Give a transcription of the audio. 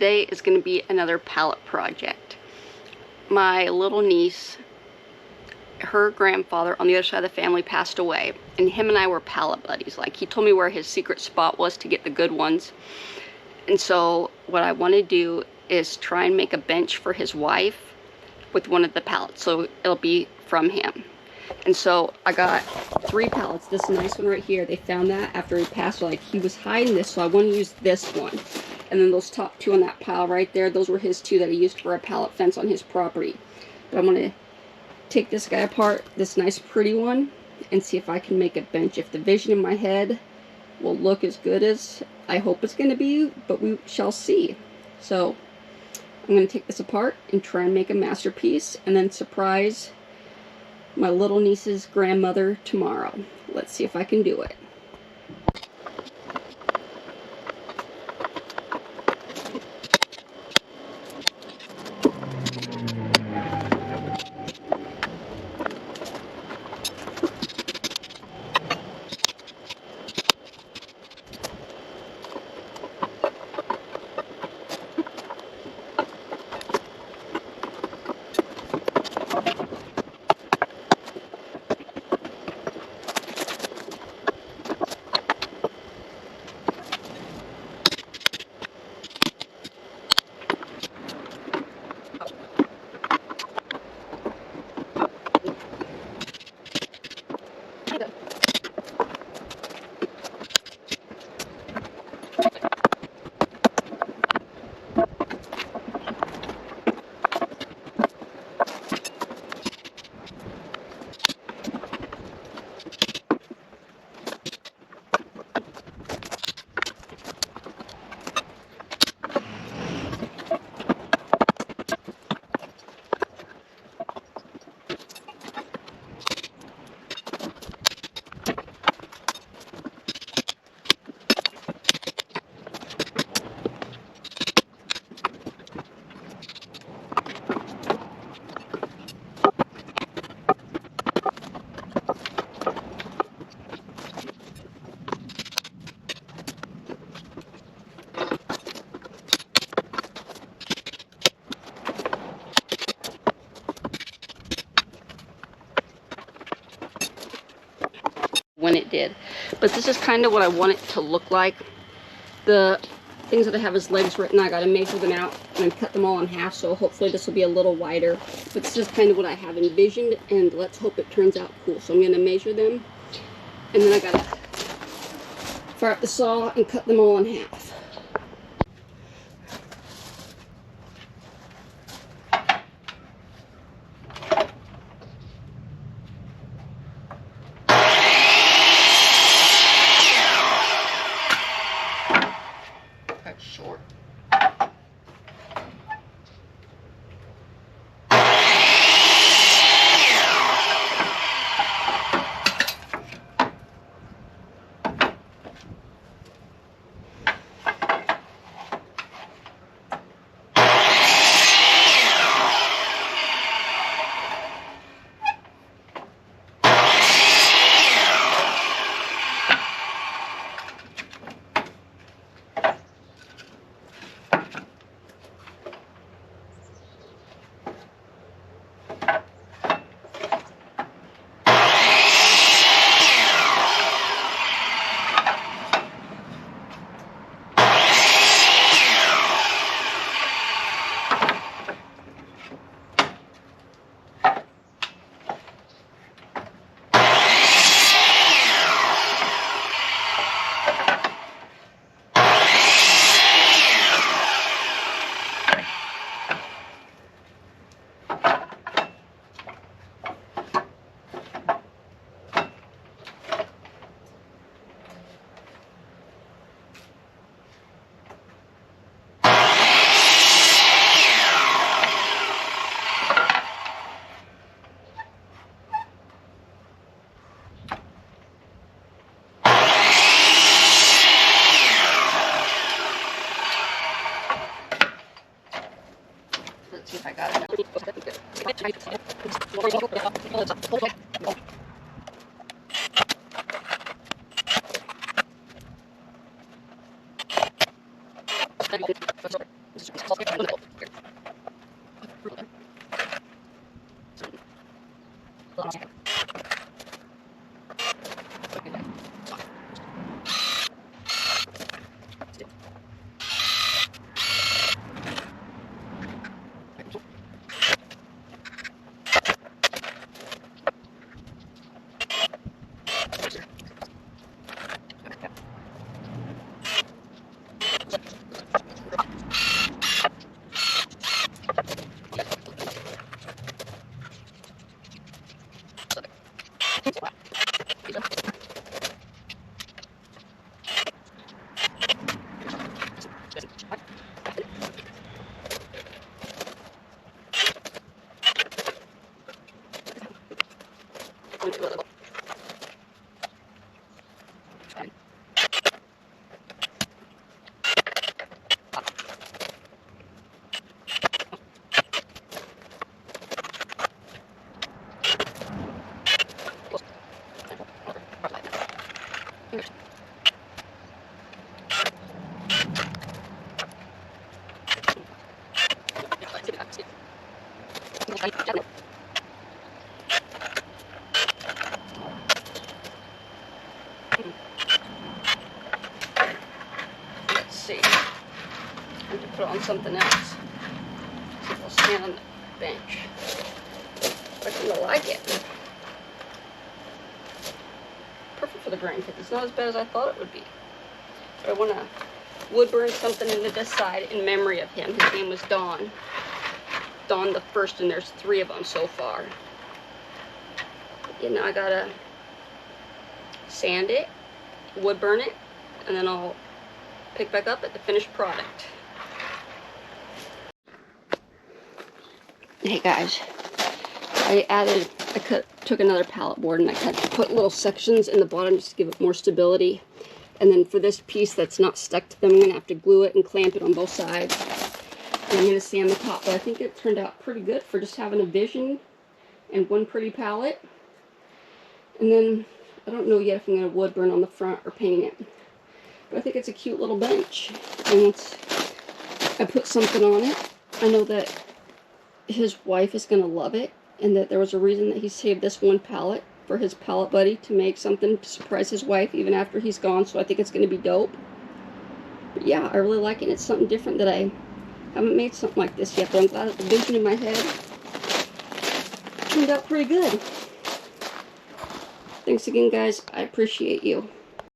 today is going to be another pallet project. My little niece, her grandfather on the other side of the family passed away, and him and I were pallet buddies. Like, he told me where his secret spot was to get the good ones. And so what I want to do is try and make a bench for his wife with one of the pallets, so it'll be from him. And so I got 3 pallets. This nice one right here, they found that after he passed. Like, he was hiding this, so I want to use this one. And then those top 2 on that pile right there, those were his 2 that he used for a pallet fence on his property. But I'm going to take this guy apart, this nice pretty one, and see if I can make a bench. If the vision in my head will look as good as I hope it's going to be, but we shall see. So I'm going to take this apart and try and make a masterpiece, and then surprise my little niece's grandmother tomorrow. Let's see if I can do it. When it did, but this is kind of what I want it to look like. The things that I have as legs written, I got to measure them out and cut them all in half, so hopefully this will be a little wider. But this is kind of what I have envisioned, and let's hope it turns out cool. So I'm going to measure them, and then I got to fire up the saw and cut them all in half. Short. See if I got it. Let's see. I have to put on something else. See if I'll stand on the bench. I kind of like it. Perfect for the grandkids. It's not as bad as I thought it would be. But I want to wood burn something into this side in memory of him. His name was Don. Don the first, and there's 3 of them so far. And now I gotta sand it, wood burn it, and then I'll pick back up at the finished product. Hey guys, I took another pallet board and I put little sections in the bottom just to give it more stability. And then for this piece that's not stuck to them, I'm gonna have to glue it and clamp it on both sides. And I'm gonna sand the top, but I think it turned out pretty good for just having a vision and one pretty pallet. And then I don't know yet if I'm gonna wood burn on the front or paint it. But I think it's a cute little bench. And once I put something on it, I know that his wife is gonna love it, and that there was a reason that he saved this one pallet for his pallet buddy to make something to surprise his wife even after he's gone. So I think it's gonna be dope. But yeah, I really like it. It's something different that I haven't made something like this yet, but I'm glad that the vision in my head turned out pretty good. Thanks again, guys. I appreciate you.